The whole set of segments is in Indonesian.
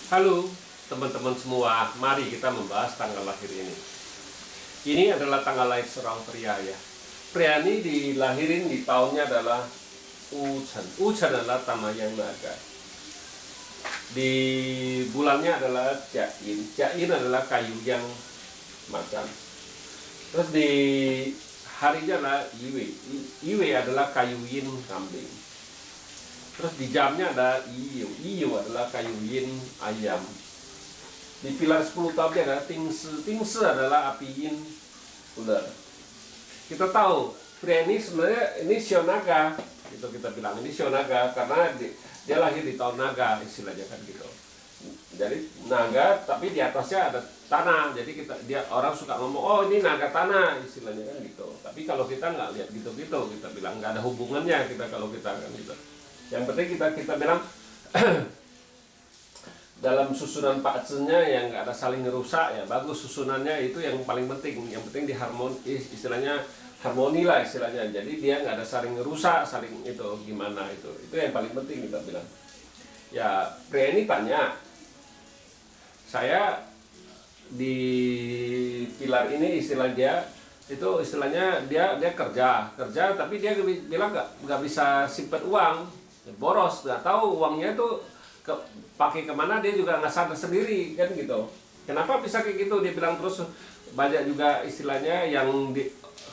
Halo teman-teman semua, mari kita membahas tanggal lahir ini. Ini adalah tanggal lahir seorang pria ya. Pria ini dilahirin di tahunnya adalah Uchen. Uchen adalah Tamayang Naga. Di bulannya adalah Jain. Jain adalah kayu yang macan. Terus di harinya adalah Iwe. Iwe adalah kayu yin kambing. Terus di jamnya ada Iyo. Iyo adalah kayu yin ayam. Di pilar 10 tahunnya ada Tingsi. Tingsi adalah api yin ular. Kita tahu pria ini sebenarnya ini Shio Naga. Itu kita bilang ini Shio Naga karena dia lahir di tahun naga istilahnya kan gitu. Jadi naga tapi di atasnya ada tanah. Jadi dia orang suka ngomong oh ini naga tanah istilahnya kan gitu. Tapi kalau kita nggak lihat gitu-gitu kita bilang nggak ada hubungannya kita kalau kita kan gitu. Yang penting kita bilang dalam susunan pakcenya yang nggak ada saling ngerusak ya bagus susunannya itu yang paling penting. Yang penting di harmoni istilahnya harmoni lah istilahnya. Jadi dia nggak ada saling ngerusak saling itu gimana itu yang paling penting kita bilang. Ya pria ini tanya saya di pilar ini istilah dia itu istilahnya dia kerja tapi dia bilang nggak bisa simpan uang. Boros, nggak tahu uangnya tuh pakai kemana dia juga nggak sadar sendiri kan gitu. Kenapa bisa kayak gitu? Dia bilang terus banyak juga istilahnya yang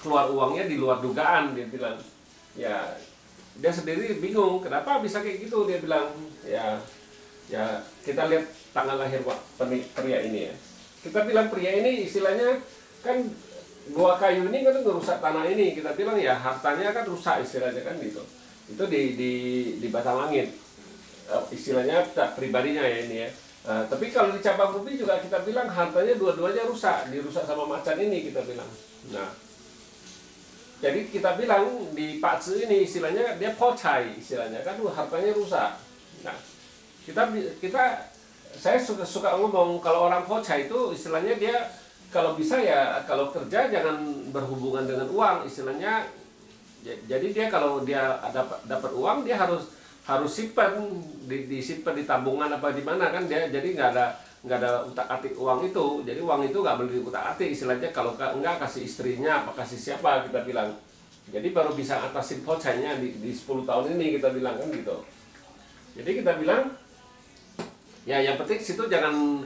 keluar uangnya di luar dugaan dia bilang. Ya dia sendiri bingung kenapa bisa kayak gitu dia bilang. Ya kita lihat tanggal lahir pria ini ya. Kita bilang pria ini istilahnya kan gua kayu ini kan ngerusak tanah ini kita bilang ya hartanya kan rusak istilahnya kan gitu. Itu di batang langit istilahnya pribadinya ya ini ya. Tapi kalau di cabang bumi juga kita bilang hartanya dua-duanya dirusak sama macan ini kita bilang. Nah jadi kita bilang di Pakci ini istilahnya dia pocai istilahnya kan hartanya rusak. Nah saya suka ngomong kalau orang pocai itu istilahnya dia kalau bisa ya kalau kerja jangan berhubungan dengan uang istilahnya. Jadi dia kalau dia dapat uang dia harus simpan disimpan di tabungan apa di mana kan dia jadi nggak ada utak-atik uang itu. Jadi uang itu nggak boleh diutak-atik istilahnya kalau enggak kasih istrinya apa kasih siapa kita bilang. Jadi baru bisa atasin pocainya di 10 tahun ini kita bilang kan gitu. Jadi kita bilang ya yang penting situ jangan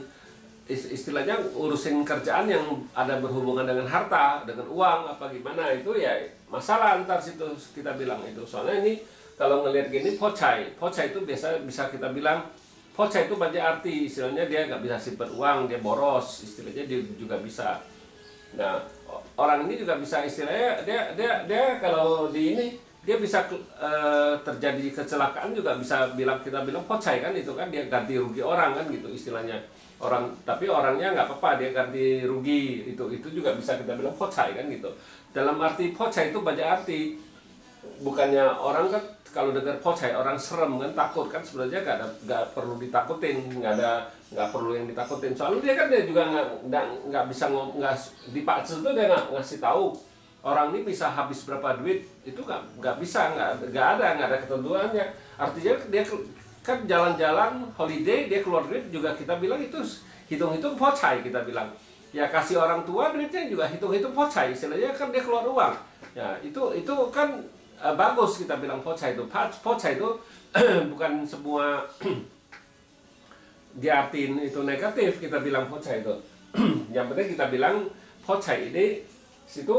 istilahnya urusin kerjaan yang ada berhubungan dengan harta, dengan uang apa gimana itu ya masalah antar situ kita bilang itu. Soalnya ini kalau ngelihat gini pocai itu biasa bisa kita bilang pocai itu banyak arti istilahnya dia nggak bisa simpan uang, dia boros istilahnya dia juga bisa. Nah orang ini juga bisa istilahnya dia kalau di ini dia bisa terjadi kecelakaan juga bisa kita bilang pocai kan itu kan dia ganti rugi orang kan gitu istilahnya. Tapi orangnya nggak apa-apa dia ganti rugi itu juga bisa kita bilang pocai kan gitu. Dalam arti pocai itu banyak arti. Bukannya orang kan kalau dengar pocai orang serem kan takut kan sebenarnya nggak perlu ditakutin nggak perlu yang ditakutin soalnya dia juga nggak bisa nggak di Pakci itu dia nggak ngasih tahu orang ini bisa habis berapa duit itu nggak bisa nggak ada ketentuannya. Artinya dia kan jalan-jalan holiday dia keluar duit juga kita bilang itu hitung-hitung pocai kita bilang ya kasih orang tua duitnya juga hitung-hitung pocai istilahnya kan dia keluar uang ya itu kan bagus kita bilang pocai itu bukan semua diartiin itu negatif kita bilang pocai itu. Yang penting kita bilang pocai ini situ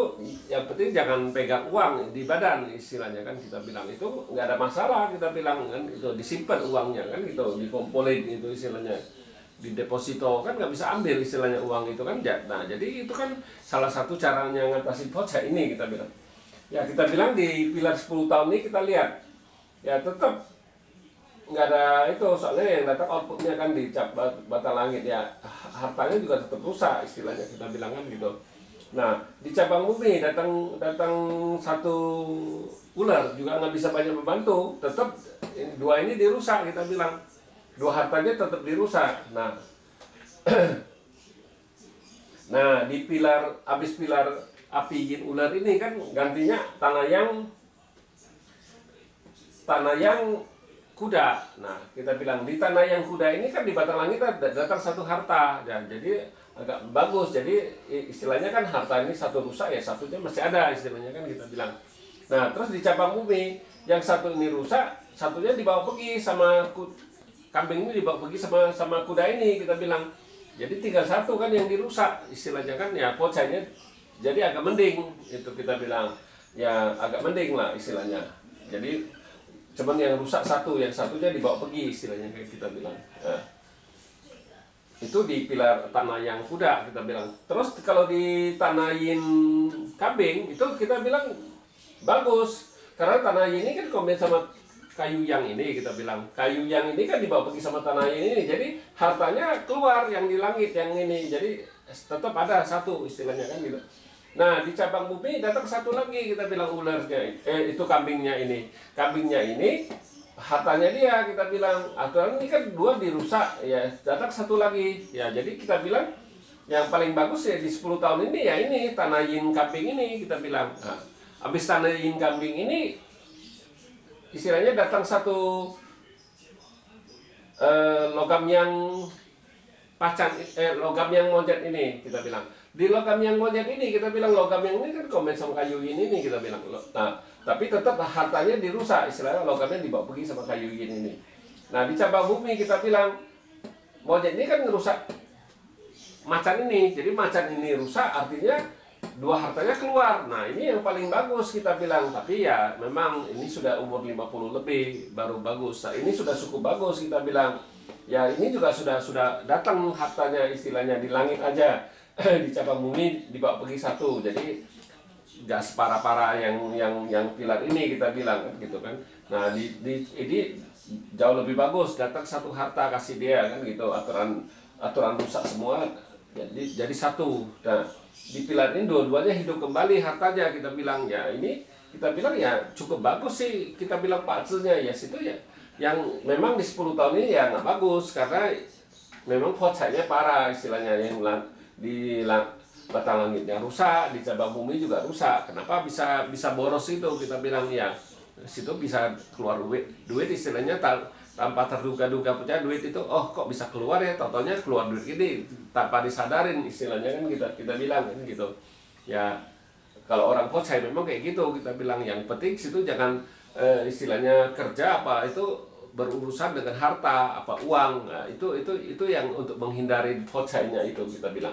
yang penting jangan pegang uang di badan istilahnya kan kita bilang itu nggak ada masalah kita bilang kan itu disimpan uangnya kan gitu dikompolin itu istilahnya di deposito kan nggak bisa ambil istilahnya uang itu kan. Nah jadi itu kan salah satu caranya ngatasin pocai ini kita bilang ya kita bilang di pilar 10 tahun ini kita lihat ya tetap nggak ada itu soalnya yang datang outputnya kan di batang langit ya hartanya juga tetap rusak istilahnya kita bilang kan gitu. Nah di cabang bumi datang satu ular juga nggak bisa banyak membantu tetap dua ini dirusak kita bilang dua hartanya tetap dirusak. Nah nah di habis pilar api yin ular ini kan gantinya tanah yang kuda. Nah, kita bilang di tanah yang kuda ini kan di batang langit datang satu harta. Ya, jadi agak bagus. Jadi istilahnya kan harta ini satu rusak ya satunya masih ada istilahnya kan kita bilang. Nah, terus di cabang bumi yang satu ini rusak, satunya dibawa pergi sama kambing ini dibawa pergi sama kuda ini kita bilang. Jadi tinggal satu kan yang dirusak istilahnya kan ya pocainya. Jadi agak mending itu kita bilang. Ya agak mending lah istilahnya. Jadi cuman yang rusak satu, yang satunya dibawa pergi istilahnya kayak kita bilang. Nah, itu di pilar tanah yang kuda kita bilang. Terus kalau ditanahin kambing itu kita bilang bagus karena tanah ini kan kombin sama kayu yang ini kita bilang. Kayu yang ini kan dibawa pergi sama tanah ini, jadi hartanya keluar yang di langit yang ini. Jadi tetap ada satu istilahnya kan gitu. Nah, di cabang bumi datang satu lagi kita bilang ularnya, itu kambingnya ini. Kambingnya ini hartanya dia kita bilang. Aturan ini kan dua dirusak ya, datang satu lagi. Ya, jadi kita bilang yang paling bagus ya di 10 tahun ini ya ini tanahin kambing ini kita bilang. Nah, habis tanahin kambing ini istilahnya datang satu logam yang pacan, logam yang monyet ini kita bilang. Di logam yang monyet ini kita bilang logam yang ini kan komen sama kayu ini nih kita bilang. Nah, tapi tetap hartanya dirusak istilahnya logamnya dibawa pergi sama kayu ini. Nah, di cabang bumi kita bilang monyet ini kan ngerusak macan ini. Jadi macan ini rusak artinya dua hartanya keluar. Nah, ini yang paling bagus kita bilang. Tapi ya memang ini sudah umur 50 lebih baru bagus. Nah, ini sudah cukup bagus kita bilang. Ya, ini juga sudah datang hartanya istilahnya di langit aja. Di cabang bumi dibawa pergi satu. Jadi gas para yang pilar ini kita bilang kan gitu kan. Nah, ini jauh lebih bagus, datang satu harta kasih dia kan gitu. Aturan rusak semua jadi satu. Nah, di pilar ini dua-duanya hidup kembali hartanya kita bilang. Ya ini kita bilang ya cukup bagus sih kita bilang hasilnya ya situ ya yang memang di 10 tahun ini ya nggak bagus karena memang pocainya parah istilahnya yang di batang langitnya rusak, di cabang bumi juga rusak. Kenapa bisa boros itu kita bilang ya situ bisa keluar duit istilahnya tanpa terduga-duga punya duit itu kok bisa keluar ya, totalnya keluar duit ini tanpa disadarin istilahnya kan kita bilang kan gitu ya. Kalau orang pocai memang kayak gitu kita bilang. Yang penting situ jangan istilahnya kerja apa itu berurusan dengan harta apa uang. Nah, itu yang untuk menghindari pocainya itu kita bilang.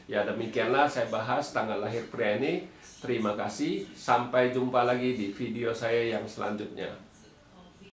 Ya demikianlah saya bahas tanggal lahir pria ini. Terima kasih, sampai jumpa lagi di video saya yang selanjutnya.